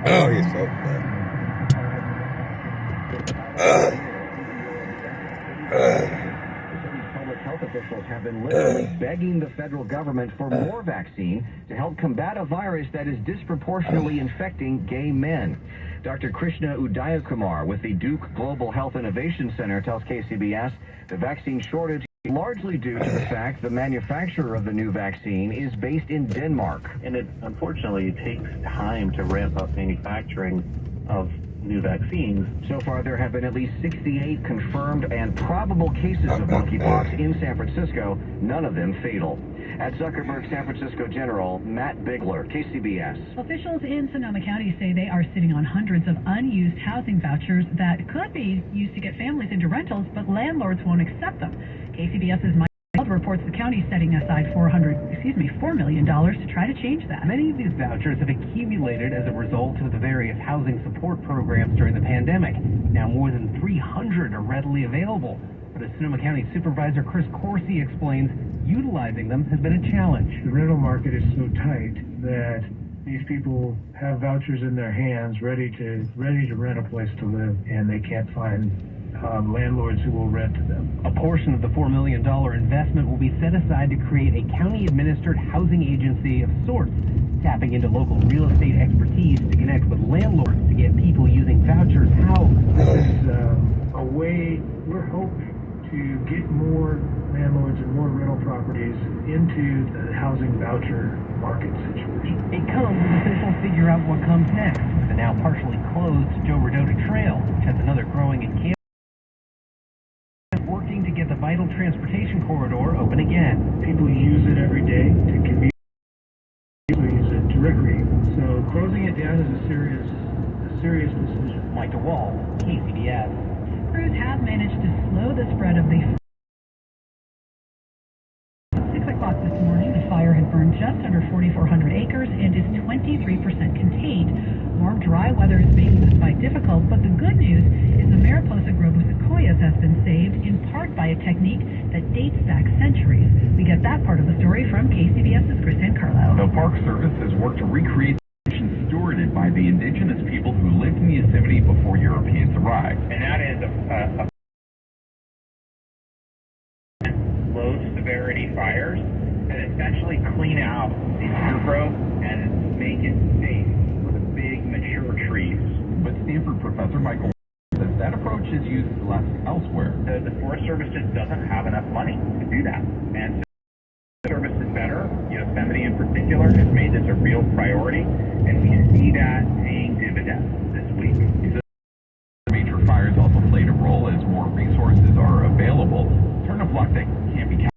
Oh, he's so bad. Public health officials have been literally begging the federal government for more vaccine to help combat a virus that is disproportionately infecting gay men. Dr. Krishna Udayakumar with the Duke Global Health Innovation Center tells KCBS the vaccine shortage is largely due to the fact the manufacturer of the new vaccine is based in Denmark. And unfortunately, it takes time to ramp up manufacturing of new vaccines. So far, there have been at least 68 confirmed and probable cases of monkeypox in San Francisco, none of them fatal. At Zuckerberg San Francisco General, Matt Bigler, KCBS. Officials in Sonoma County say they are sitting on hundreds of unused housing vouchers that could be used to get families into rentals, but landlords won't accept them. KCBS's Mike reports the county setting aside $4 million to try to change that. Many of these vouchers have accumulated as a result of the various housing support programs during the pandemic. Now more than 300 are readily available. But as Sonoma County Supervisor Chris Corsi explains, utilizing them has been a challenge. The rental market is so tight that these people have vouchers in their hands ready to rent a place to live, and they can't find landlords who will rent to them. A portion of the $4 million investment will be set aside to create a county-administered housing agency of sorts, tapping into local real estate expertise to connect with landlords to get people using vouchers housed. It's a way we're hoping to get more landlords and more rental properties into the housing voucher market situation. It comes as officials figure out what comes next with the now partially closed Joe Rodota Trail, which has another growing encampment working to get the vital transportation corridor open again. People use it every day to commute. People use it to recreate. So closing it down is a serious decision. Mike DeWall, KCBS. Crews have managed to slow the spread of the 6 o'clock this morning. The fire had burned just under 4,400 acres and is 23% contained. Warm, dry weather is making this fight difficult, but the good news is the Mariposa Grove of sequoias has been saved in part by a technique that dates back centuries. We get that part of the story from KCBS's Chris Carlo. The Park Service has worked to recreate the stewarded by the indigenous people who lived in the Yosemite before Europeans arrived. And that is a low severity fires that essentially clean out the undergrowth and make it safe for the big mature trees. But Stanford professor Michael says that approach is used less elsewhere. The Forest Service just doesn't have enough money to do that. And so the service is better. Yosemite in particular has made this a real priority, and we see that paying dividends this week. Major fires also played a role as more resources are available. Turn of luck that can't be counted.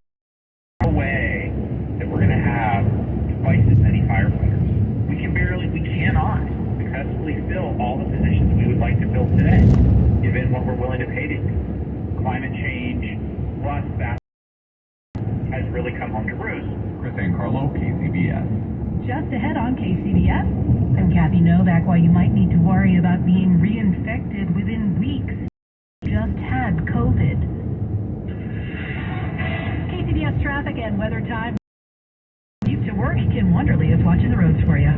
No way that we're going to have twice as many firefighters. We cannot successfully fill all the positions we would like to fill today, given what we're willing to pay to do. Climate change plus that has really come home to roost. Chris Carlo, KCBS. Just ahead on KCBS, I'm Kathy Novak. While you might need to worry about being reinfected within weeks, just had COVID. KCBS traffic and weather time. To work, Kim Wonderly is watching the roads for you.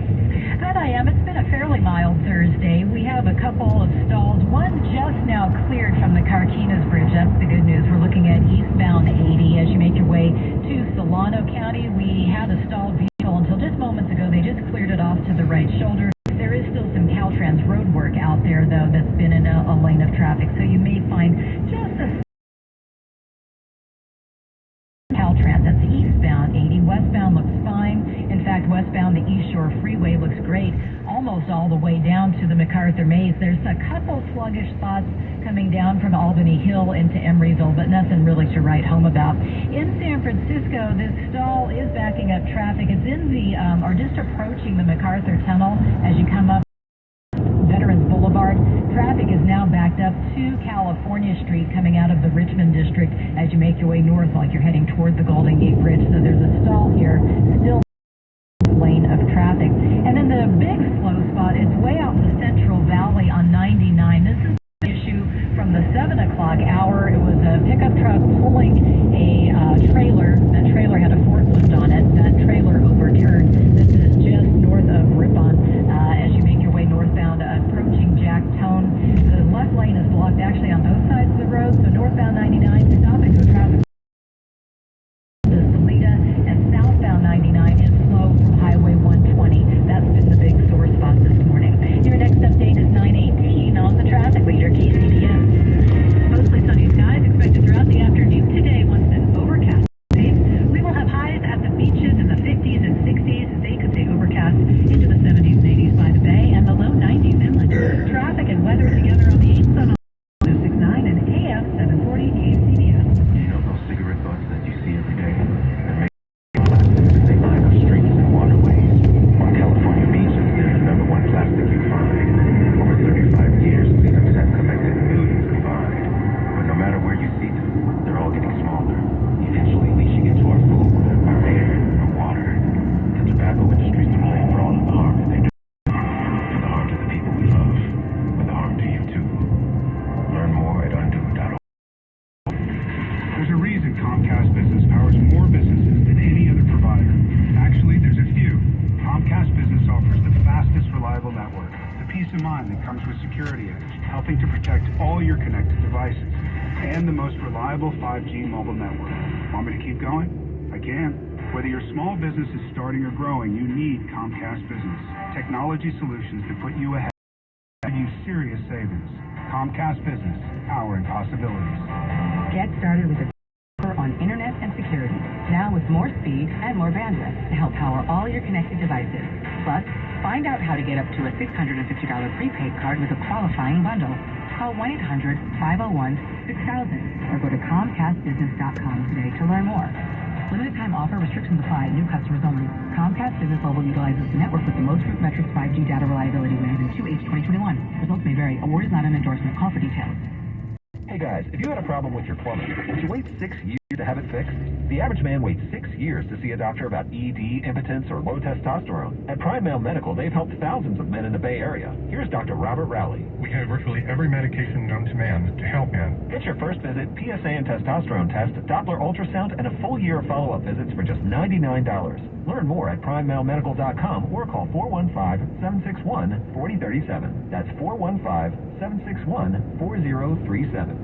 Good, I am. It's been a fairly mild Thursday. We have a couple of stalls. One just now cleared from the Carquinez Bridge. That's the good news. We're looking at eastbound 80 as you make your way to Solano County. We had a stalled vehicle until just moments ago. They just cleared it off to the right shoulder. There is still some Caltrans road work out there, though, that's been in a lane of traffic. So you may find just a Caltrans, that's eastbound 80. Westbound looks fine. In fact, westbound the East Shore Freeway looks great, almost all the way down to the MacArthur Maze. There's a couple sluggish spots coming down from Albany Hill into Emeryville, but nothing really to write home about. In San Francisco, this stall is backing up traffic. It's in the, or just approaching the MacArthur Tunnel as you come up Veterans Boulevard. Traffic is now backed up to California Street coming out of the Richmond district as you make your way north like you're heading toward the Golden Gate Bridge. So there's a stall here, still lane of traffic. And then the big slow spot is way out in the Central Valley on 99. This is the issue from the 7 o'clock o'clock hour. It was a pickup truck pulling a trailer. That trailer had a forklift on it. That trailer overturned. This is just north of Ripon. As you make your way northbound, approaching Jacktown, the left lane is blocked actually on both sides of the road. So northbound 99, stop and go traffic. And southbound 99 is slow from Highway 120. That's been the big sore spot this morning. Your next update is 9:18 on the traffic leader, KCBS. Mostly sunny skies expected throughout the afternoon today once an overcast days. We will have highs at the beaches in the 50s and 60s. They could stay overcast into the 70s and 80s by the bay and the low 90s inland. Traffic and weather together on the 8th Sun 269 and AM 740 KCBS. You know those cigarette butts that you see every day? They line up streets and waterways. On California beaches, they're the #1 plastic you find. Over 35 years, cleanups have collected millions combined. But no matter where you see them, they're all getting smaller, eventually leaching into our food, our air, our water. The tobacco industry's to blame for all of the harm that they do. For the harm to the people we love, for the harm to you too. Learn more at undo.org. There's a reason Comcast Business powers more businesses than any other provider. Actually, there's a few. Comcast Business offers the fastest, reliable network, the peace of mind that comes with Security Edge, helping to protect all your connected devices, and the most reliable 5G mobile network. Want me to keep going? I can. Whether your small business is starting or growing, you need Comcast Business. Technology solutions that put you ahead and give you serious savings. Comcast Business, powering possibilities. Get started with a on internet and security, now with more speed and more bandwidth to help power all your connected devices. Plus, find out how to get up to a $650 prepaid card with a qualifying bundle. Call 1-800-501-6000 or go to ComcastBusiness.com today to learn more. Limited time offer, restrictions apply, new customers only. Comcast Business Mobile utilizes the network with the most RootMetrics 5G data reliability wins in 2H 2021. Results may vary. Award is not an endorsement. Call for details. Hey guys, if you had a problem with your plumbing, would you wait 6 years to have it fixed? The average man waits 6 years to see a doctor about ED, impotence, or low testosterone. At Prime Male Medical, they've helped thousands of men in the Bay Area. Here's Dr. Robert Rowley. We have virtually every medication known to man to help men. Get your first visit, PSA and testosterone test, Doppler ultrasound, and a full year of follow-up visits for just $99. Learn more at PrimeMaleMedical.com or call 415-761-4037. That's 415-761-4037.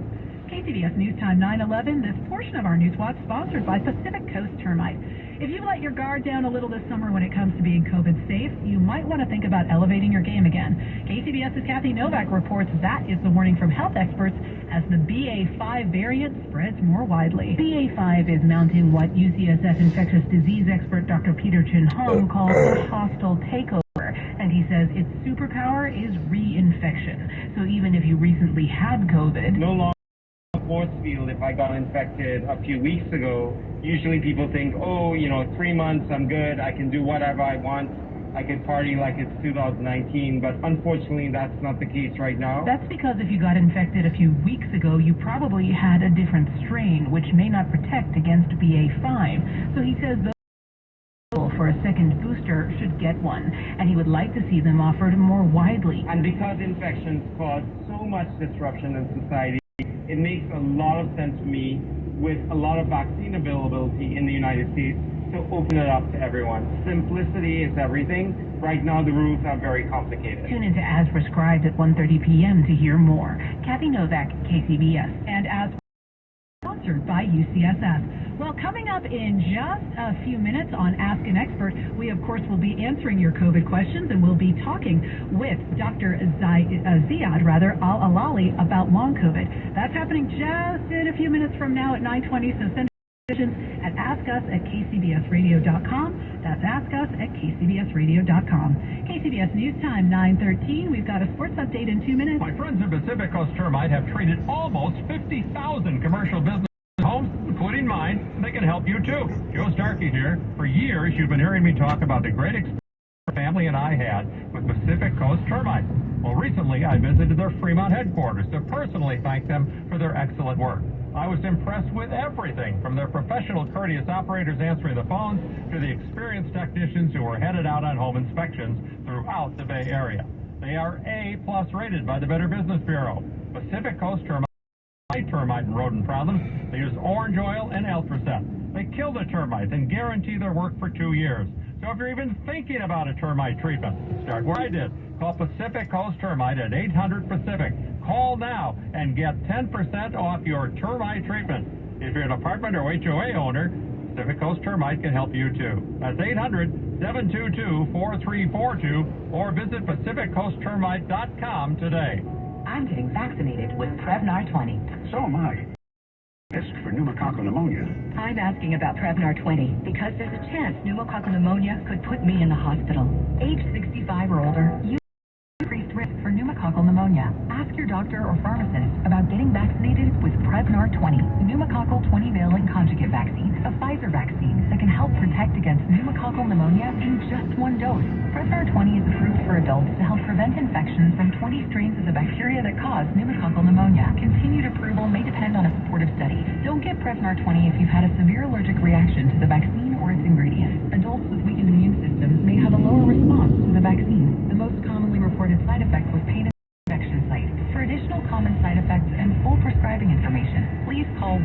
KCBS News Time 9/11. This portion of our News Watch sponsored by Pacific Coast Termite. If you let your guard down a little this summer when it comes to being COVID safe, you might want to think about elevating your game again. KCBS's Kathy Novak reports that is the warning from health experts as the BA.5 variant spreads more widely. BA.5 is mounting what UCSF infectious disease expert Dr. Peter Chin-Hung calls a hostile takeover. And he says its superpower is reinfection. So even if you recently had COVID, no longer force field. If I got infected a few weeks ago, usually people think, oh, 3 months, I'm good, I can do whatever I want, I could party like it's 2019, but unfortunately that's not the case right now. That's because if you got infected a few weeks ago, you probably had a different strain, which may not protect against BA.5. So he says those for a second booster should get one, and he would like to see them offered more widely. And because infections cause so much disruption in society, it makes a lot of sense to me, with a lot of vaccine availability in the United States, to open it up to everyone. Simplicity is everything. Right now, the rules are very complicated. Tune into As Prescribed at 1:30 p.m. to hear more. Kathy Novak, KCBS, and As sponsored by UCSF. Well, coming up in just a few minutes on Ask an Expert, we of course will be answering your COVID questions, and we'll be talking with Dr. Ziad Al-Alali about long COVID. That's happening just in a few minutes from now at 9:20. So send questions at askus@kcbsradio.com. That's askus@kcbsradio.com. KCBS News Time 9:13. We've got a sports update in 2 minutes. My friends at Pacific Coast Termite have treated almost 50,000 commercial business homes, including mine. They can help you too. Joe Starkey here. For years, you've been hearing me talk about the great experience my family and I had with Pacific Coast Termite. Well, recently I visited their Fremont headquarters to personally thank them for their excellent work. I was impressed with everything from their professional, courteous operators answering the phones to the experienced technicians who were headed out on home inspections throughout the Bay Area. They are A+ rated by the Better Business Bureau. Pacific Coast Termite termite and rodent problems. They use orange oil and Eltracet. They kill the termites and guarantee their work for 2 years. So if you're even thinking about a termite treatment, start where I did. Call Pacific Coast Termite at 800-PACIFIC. Call now and get 10% off your termite treatment. If you're an apartment or HOA owner, Pacific Coast Termite can help you too. That's 800-722-4342 or visit PacificCoastTermite.com today. I'm getting vaccinated with Prevnar 20. So am I. Risk for pneumococcal pneumonia. I'm asking about Prevnar 20 because there's a chance pneumococcal pneumonia could put me in the hospital. Age 65 or older, you increased risk for pneumococcal pneumonia. Ask your doctor or pharmacist about getting vaccinated with Prevnar 20, the pneumococcal 20-valent conjugate vaccine, a Pfizer vaccine that can help protect against pneumococcal pneumonia in just one dose. Prevnar 20 is approved for adults to help prevent infections from 20 strains of the bacteria that cause pneumococcal pneumonia. Continued approval may depend on a supportive study. Don't get Prevnar 20 if you've had a severe allergic reaction to the vaccine or its ingredients. Adults with weakened immune systems may have a lower response to the vaccine. The most commonly reported side effect was pain in the injection site. For additional common side effects and full prescribing information, please call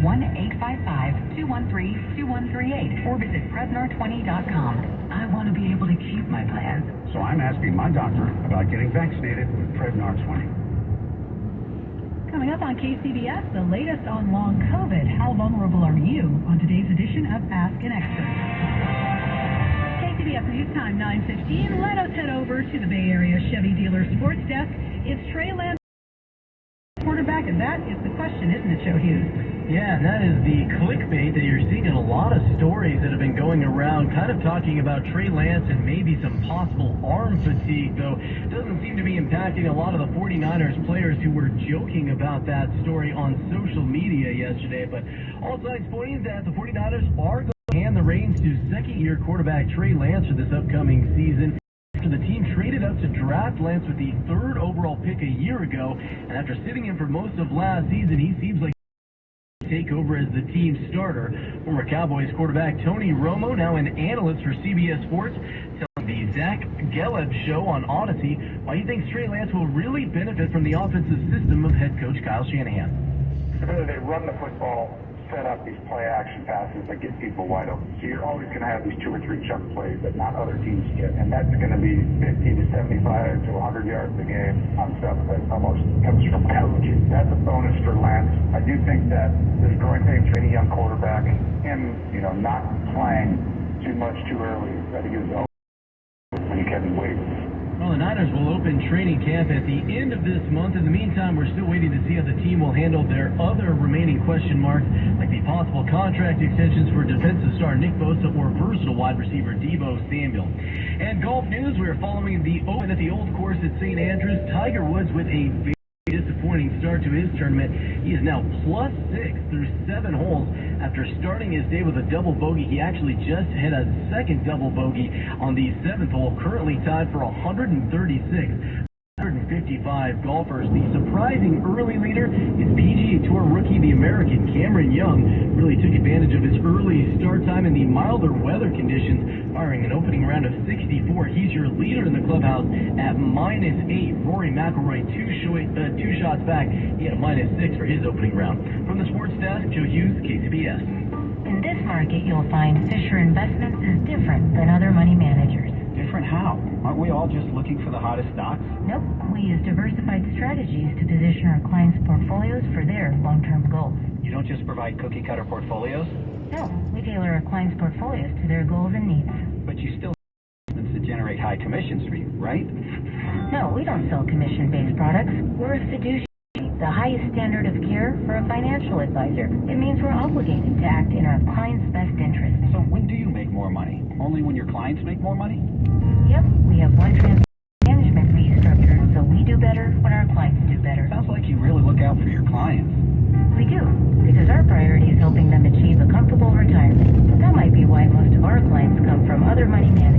1-855-213-2138 or visit Prevnar20.com. I want to be able to keep my plans. So I'm asking my doctor about getting vaccinated with Prevnar 20. Coming up on KCBS, the latest on long COVID. How vulnerable are you? On today's edition of Ask an Expert. KCBS News Time 9:15. Let us head over to the Bay Area Chevy Dealer Sports Desk. It's Trey Lance, quarterback, and that is the question, isn't it, Joe Hughes? Yeah, that is the clickbait that you're seeing in a lot of stories that have been going around, kind of talking about Trey Lance and maybe some possible arm fatigue, though it doesn't seem to be impacting a lot of the 49ers players who were joking about that story on social media yesterday. But all signs pointing that the 49ers are going to hand the reins to second-year quarterback Trey Lance for this upcoming season. After the team traded up to draft Lance with the 3rd overall pick a year ago, and after sitting in for most of last season, he seems like take over as the team starter. Former Cowboys quarterback Tony Romo, now an analyst for CBS Sports, telling the Zach Gelb show on Odyssey why he thinks Trey Lance will really benefit from the offensive system of head coach Kyle Shanahan. Really, they run the football, set up these play-action passes that get people wide open. So you're always going to have these 2 or 3 chunk plays that not other teams get, and that's going to be 50 to 75 to 100 yards a game on stuff that almost comes from coaching. That's a bonus for Lance. I do think that this growing pains for any young quarterback, him, not playing too much too early, I think is when you can wait. Well, the Niners will open training camp at the end of this month. In the meantime, we're still waiting to see how the team will handle their other remaining question marks, like the possible contract extensions for defensive star Nick Bosa or versatile wide receiver Deebo Samuel. And golf news, we are following the Open at the Old Course at St. Andrews. Tiger Woods with a very disappointing start to his tournament. He is now +6 through 7 holes. After starting his day with a double bogey, he actually just hit a second double bogey on the 7th hole, currently tied for 136. 155 golfers. The surprising early leader is PGA Tour rookie, the American Cameron Young. Really took advantage of his early start time in the milder weather conditions, firing an opening round of 64. He's your leader in the clubhouse at -8. Rory McIlroy, two shots back. He had a -6 for his opening round. From the sports desk, Joe Hughes, KCBS. In this market, you'll find Fisher Investments is different than other money managers. Different how? Aren't we all just looking for the hottest stocks? Nope. We use diversified strategies to position our clients' portfolios for their long-term goals. You don't just provide cookie-cutter portfolios? No. We tailor our clients' portfolios to their goals and needs. But you still have to generate high commissions for you, right? No, we don't sell commission-based products. We're a fiduciary, the highest standard of care for a financial advisor. It means we're obligated to act in our clients' best interest. So when do you make more money? Only when your clients make more money? Yep, we have one management fee structure, so we do better when our clients do better. Sounds like you really look out for your clients. We do, because our priority is helping them achieve a comfortable retirement. That might be why most of our clients come from other money managers.